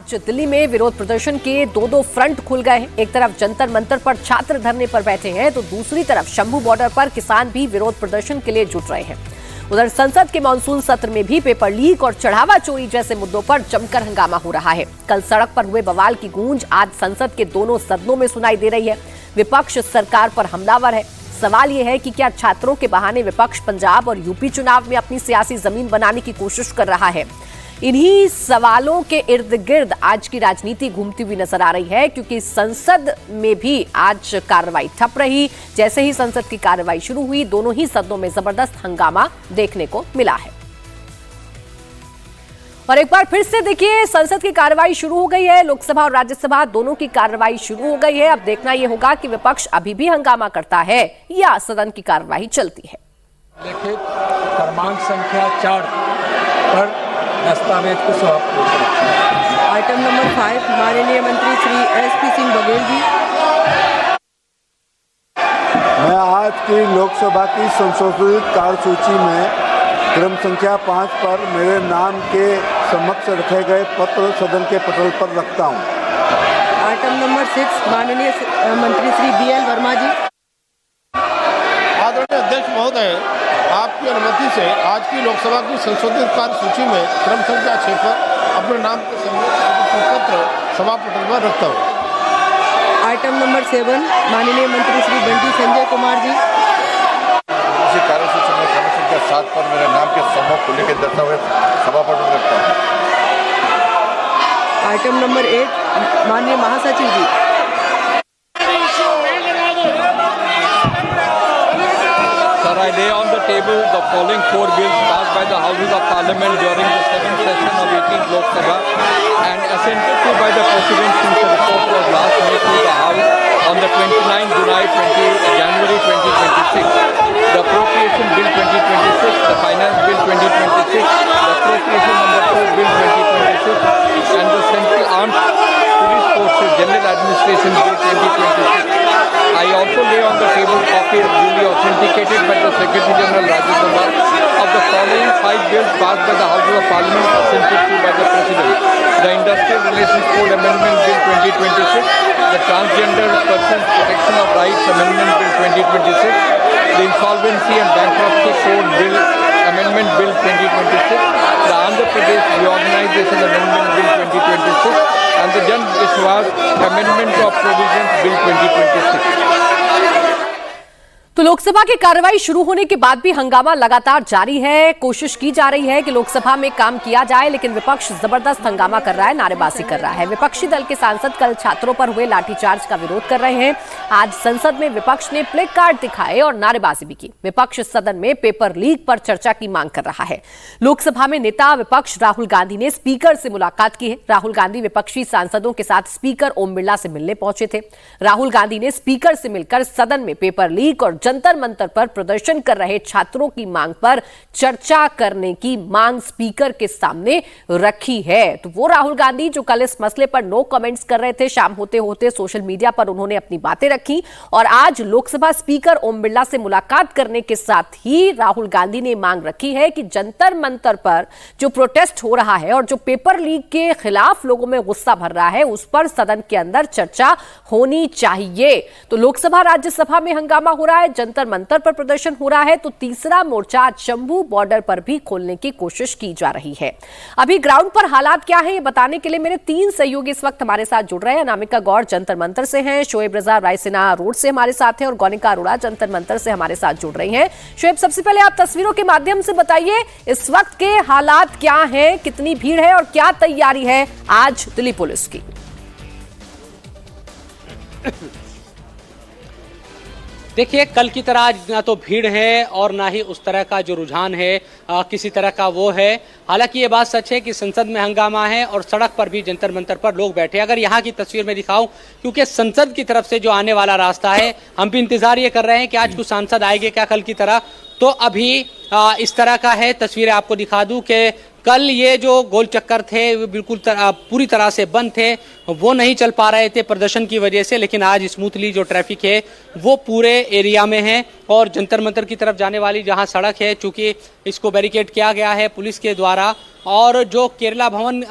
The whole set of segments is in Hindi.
आज दिल्ली में विरोध प्रदर्शन के दो फ्रंट खुल गए हैं। एक तरफ जंतर मंतर पर छात्र धरने पर बैठे हैं तो दूसरी तरफ शंभू बॉर्डर पर किसान भी विरोध प्रदर्शन के लिए जुट रहे हैं। उधर संसद के मानसून सत्र में भी पेपर लीक और चढ़ावा चोरी जैसे मुद्दों पर जमकर हंगामा हो रहा है। कल सड़क पर हुए बवाल की गूंज आज संसद के दोनों सदनों में सुनाई दे रही है। विपक्ष सरकार पर हमलावर है। सवाल यह है कि क्या छात्रों के बहाने विपक्ष पंजाब और यूपी चुनाव में अपनी सियासी जमीन बनाने की कोशिश कर रहा है। इन्हीं सवालों के इर्द गिर्द आज की राजनीति घूमती हुई नजर आ रही है, क्योंकि संसद में भी आज कार्रवाई ठप रही। जैसे ही संसद की कार्रवाई शुरू हुई, दोनों ही सदनों में जबरदस्त हंगामा देखने को मिला है। और एक बार फिर से देखिए, संसद की कार्रवाई शुरू हो गई है। लोकसभा और राज्यसभा दोनों की कार्रवाई शुरू हो गई है। अब देखना यह होगा कि विपक्ष अभी भी हंगामा करता है या सदन की कार्रवाई चलती है। लिखित क्रमांक संख्या 4 पर दस्तावेज को समाप्त। आइटम नंबर 5 माननीय मंत्री श्री SP सिंह बघेल जी। मैं आज की लोकसभा की संशोधित कार्यसूची में क्रम संख्या 5 पर मेरे नाम के समक्ष रखे गए पत्र सदन के पटल पर रखता हूं। आइटम नंबर 6 माननीय मंत्री श्री BL वर्मा जी। आदरणीय अध्यक्ष महोदय, आपकी अनुमति से आज की लोकसभा की संशोधित कार्यसूची में क्रम संख्या 6 पर अपने नाम के पत्र सभा पटल पर रखता हूँ। आइटम नंबर 7 माननीय मंत्री श्री बंटी संजय कुमार जी। इसी कार्यसूची में क्रम संख्या 7 पर मेरे नाम के समूह को लेकर दस्तावेज सभा पटल पर रखता हूँ। आइटम नंबर 8 माननीय महासचिव जी। Sir, I lay on the table the following 4 bills passed by the Houses of Parliament during the 7th session of 18th Lok Sabha and assented to by the President since the report was last made to the House on the 29th January 2026. The Appropriation Bill 2026, the Finance Bill 2026, the Appropriation number 2 Bill 2026 and the Central Armed Police Forces General Administration Bill 2026. I also lay on the table copies duly authenticated by the Secretary General Rajya Sabha of the following 5 bills passed by the Houses of Parliament assented to by the President. The Industrial Relations Code Amendment Bill 2026, the Transgender Persons Protection of Rights Amendment Bill 2026, the Insolvency and Bankruptcy Code Bill Amendment Bill 2026, the Andhra Pradesh Reorganization Amendment Bill 2026, and the Jan Vishwas Amendment of Provisions Bill 2026. तो लोकसभा की कार्रवाई शुरू होने के बाद भी हंगामा लगातार जारी है। कोशिश की जा रही है कि लोकसभा में काम किया जाए, लेकिन विपक्ष जबरदस्त हंगामा कर रहा है, नारेबाजी कर रहा है। विपक्षी दल के सांसद कल छात्रों पर हुए लाठीचार्ज का विरोध कर रहे हैं। आज संसद में विपक्ष ने प्ले कार्ड दिखाए और नारेबाजी भी की। विपक्ष सदन में पेपर लीक पर चर्चा की मांग कर रहा है। लोकसभा में नेता विपक्ष राहुल गांधी ने स्पीकर से मुलाकात की है। राहुल गांधी विपक्षी सांसदों के साथ स्पीकर ओम बिरला से मिलने पहुंचे थे। राहुल गांधी ने स्पीकर से मिलकर सदन में पेपर लीक और जंतर मंतर पर प्रदर्शन कर रहे छात्रों की मांग पर चर्चा करने की मांग स्पीकर के सामने रखी है। तो वो राहुल गांधी जो कल इस मसले पर नो कमेंट्स कर रहे थे, शाम होते होते सोशल मीडिया पर उन्होंने अपनी बातें रखी और आज लोकसभा स्पीकर ओम बिरला से मुलाकात करने के साथ ही राहुल गांधी ने मांग रखी है कि जंतर मंतर पर जो प्रोटेस्ट हो रहा है और जो पेपर लीक के खिलाफ लोगों में गुस्सा भर रहा है, उस पर सदन के अंदर चर्चा होनी चाहिए। तो लोकसभा राज्यसभा में हंगामा हो रहा है, जंतर मंतर पर प्रदर्शन हो रहा है, तो तीसरा मोर्चा शंभू बॉर्डर पर भी खोलने की कोशिश की जा रही है। अभी ग्राउंड पर हालात क्या है ये बताने के लिए मेरे 3 सहयोगी इस वक्त हमारे साथ जुड़ रहे हैं। अनामिका गौड़ जंतर मंतर से हैं, शोएब रजा रायसीना रोड से हमारे साथ हैं और गौनिका अरोड़ा जंतर मंतर से हमारे साथ जुड़ रही हैं। शोएब, सबसे पहले आप तस्वीरों के माध्यम से बताइए इस वक्त के हालात क्या हैं, कितनी भीड़ है और क्या तैयारी है आज दिल्ली पुलिस की? देखिए, कल की तरह आज ना तो भीड़ है और ना ही उस तरह का जो रुझान है किसी तरह का वो है। हालांकि ये बात सच है कि संसद में हंगामा है और सड़क पर भी जंतर मंतर पर लोग बैठे। अगर यहाँ की तस्वीर में दिखाऊं, क्योंकि संसद की तरफ से जो आने वाला रास्ता है, हम भी इंतजार ये कर रहे हैं कि आज कुछ सांसद आएंगे क्या कल की तरह। तो अभी इस तरह का है। तस्वीरें आपको दिखा दूं कि कल ये जो गोल चक्कर थे वो बिल्कुल पूरी तरह से बंद थे, वो नहीं चल पा रहे थे प्रदर्शन की वजह से, लेकिन आज स्मूथली जो ट्रैफिक है वो पूरे एरिया में है और जंतर मंतर की तरफ जाने वाली जहां सड़क है, चूंकि इसको बैरिकेड किया गया है पुलिस के द्वारा, और जो केरला भवन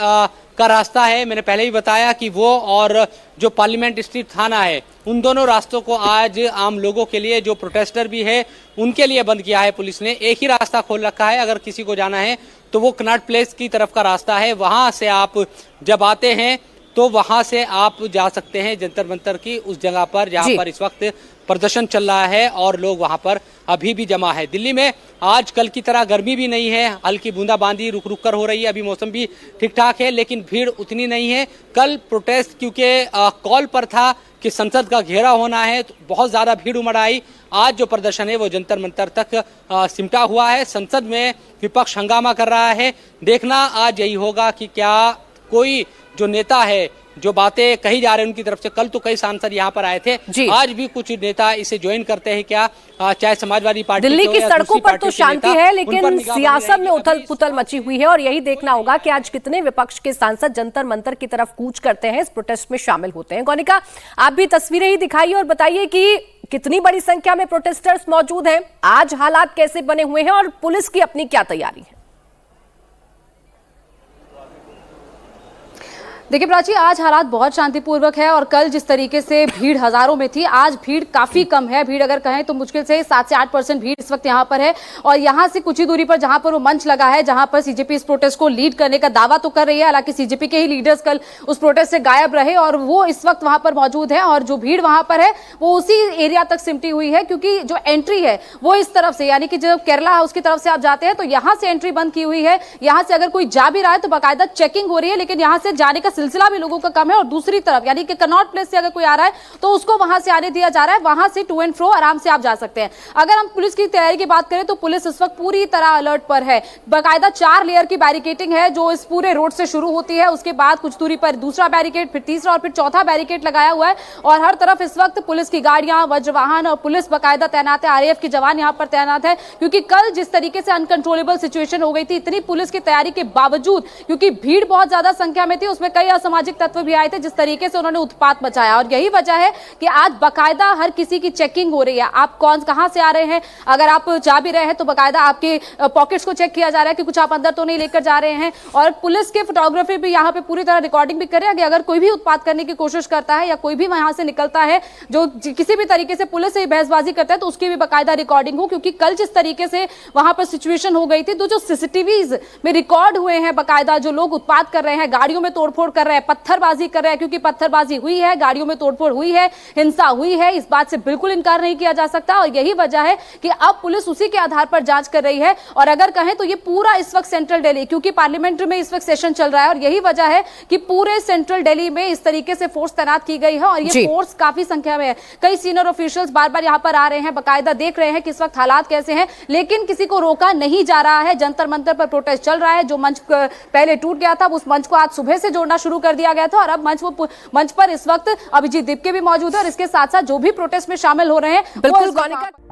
का रास्ता है, मैंने पहले ही बताया कि वो और जो पार्लियामेंट स्ट्रीट थाना है, उन दोनों रास्तों को आज आम लोगों के लिए, जो प्रोटेस्टर भी है उनके लिए बंद किया है पुलिस ने। एक ही रास्ता खोल रखा है, अगर किसी को जाना है तो वो कनॉट प्लेस की तरफ का रास्ता है, वहां से आप जब आते हैं तो वहां से आप जा सकते हैं जंतर मंतर की उस जगह पर जहां पर इस वक्त प्रदर्शन चल रहा है और लोग वहां पर अभी भी जमा है। दिल्ली में आज कल की तरह गर्मी भी नहीं है, हल्की बूंदाबांदी रुक रुक कर हो रही है, अभी मौसम भी ठीक ठाक है, लेकिन भीड़ उतनी नहीं है। कल प्रोटेस्ट क्योंकि कॉल पर था कि संसद का घेरा होना है, तो बहुत ज्यादा भीड़ उमड़ आई। आज जो प्रदर्शन है वो जंतर मंतर तक सिमटा हुआ है। संसद में विपक्ष हंगामा कर रहा है। देखना आज यही होगा कि क्या कोई जो नेता है, जो बातें कही जा रही है उनकी तरफ से, कल तो कई सांसद यहाँ पर आए थे, आज भी कुछ नेता इसे ज्वाइन करते हैं क्या, चाहे समाजवादी पार्टी दिल्ली की सड़कों पर तो शांति है, लेकिन सियासत में उथल पुथल मची हुई है और यही देखना होगा कि आज कितने विपक्ष के सांसद जंतर मंतर की तरफ कूच करते हैं, इस प्रोटेस्ट में शामिल होते हैं। गौनिका, आप भी तस्वीरें ही दिखाइए और बताइए कि कितनी बड़ी संख्या में प्रोटेस्टर्स मौजूद हैं, आज हालात कैसे बने हुए हैं और पुलिस की अपनी क्या तैयारी है। देखिए प्राची, आज हालात बहुत शांतिपूर्वक है और कल जिस तरीके से भीड़ हजारों में थी, आज भीड़ काफी कम है। भीड़ अगर कहें तो मुश्किल से 7 से 8% भीड़ इस वक्त यहाँ पर है और यहाँ से कुछ ही दूरी पर जहाँ पर वो मंच लगा है, जहाँ पर सीजेपी इस प्रोटेस्ट को लीड करने का दावा तो कर रही है, हालांकि सीजेपी के ही लीडर्स कल उस प्रोटेस्ट से गायब रहे और वो इस वक्त वहां पर मौजूद है और जो भीड़ वहां पर है वो उसी एरिया तक सिमटी हुई है, क्योंकि जो एंट्री है वो इस तरफ से, यानी कि जब केरला हाउस की तरफ से आप जाते हैं तो यहाँ से एंट्री बंद की हुई है। यहाँ से अगर कोई जा भी रहा है तो बाकायदा चेकिंग हो रही है, लेकिन यहाँ से जाने का सिलसिला भी लोगों का कम है और दूसरी तरफ यानी कि कनॉट प्लेस से अगर कोई आ रहा है तो उसको वहां से आने दिया जा रहा है, वहां से टू एंड फ्रो आराम से आप जा सकते हैं। अगर हम पुलिस की तैयारी की बात करें तो पुलिस इस वक्त पूरी तरह अलर्ट पर है। बाकायदा 4 लेयर की बैरिकेडिंग है जो इस पूरे रोड से शुरू होती है, उसके बाद कुछ दूरी पर दूसरा बैरिकेड, फिर तीसरा और फिर चौथा बैरिकेड लगाया हुआ है और हर तरफ इस वक्त पुलिस की गाड़ियां, वज्रवाहन और पुलिस बाकायदा तैनात है। आरएएफ के जवान यहां पर तैनात है, क्योंकि कल जिस तरीके से अनकंट्रोलेबल सिचुएशन हो गई थी, इतनी पुलिस की तैयारी के बावजूद, क्योंकि भीड़ बहुत ज्यादा संख्या में थी, उसमें कई असामाजिक तत्व भी आए थे, जिस तरीके से उन्होंने उत्पात मचाया और यही वजह है कि आज बाकायदा हर किसी की चेकिंग हो रही है। आप कहां से आ रहे हैं, अगर आप जा भी रहे हैं तो बाकायदा आपके पॉकेट्स को चेक किया जा रहा है कि कुछ आप अंदर तो नहीं लेकर जा रहे हैं और पुलिस के फोटोग्राफी भी यहाँ पे पूरी तरह रिकॉर्डिंग भी कर रहे हैं कि अगर कोई भी उत्पात करने की कोशिश करता है या कोई भी वहां से निकलता है जो किसी भी तरीके से पुलिस से बहसबाजी करता है तो उसकी भी बाकायदा रिकॉर्डिंग हो, क्योंकि कल जिस तरीके से वहां पर सिचुएशन हो गई थी तो जो सीसीटीवीज में रिकॉर्ड हुए हैं बाकायदा, जो लोग उत्पात कर रहे हैं, गाड़ियों में तोड़फोड़ कर रहे हैं, पत्थरबाजी कर रहे हैं, क्योंकि पत्थरबाजी हुई है, गाड़ियों में तोड़फोड़ हुई है, हिंसा हुई है, इस बात से बिल्कुल इनकार नहीं किया जा सकता और यही वजह है कि अब पुलिस उसी के आधार पर जांच कर रही है। और अगर कहें तो ये पूरा इस वक्त सेंट्रल दिल्ली, क्योंकि पार्लियामेंट में इस वक्त सेशन चल रहा है और यही वजह है कि पूरे सेंट्रल दिल्ली में इस तरीके से फोर्स तैनात की गई है और ये फोर्स काफी संख्या में है। कई सीनियर ऑफिशियल्स बार बार यहां पर आ रहे हैं, बाकायदा देख रहे हैं कि इस वक्त हालात कैसे हैं, लेकिन किसी को रोका नहीं जा रहा है। जंतर मंतर पर प्रोटेस्ट चल रहा है, जो मंच पहले टूट गया था उस मंच को आज सुबह से जोड़ना शुरू कर दिया गया था और अब मंच पर इस वक्त अभिजीत दीप के भी मौजूद है और इसके साथ साथ जो भी प्रोटेस्ट में शामिल हो रहे हैं। बिल्कुल गौनिका।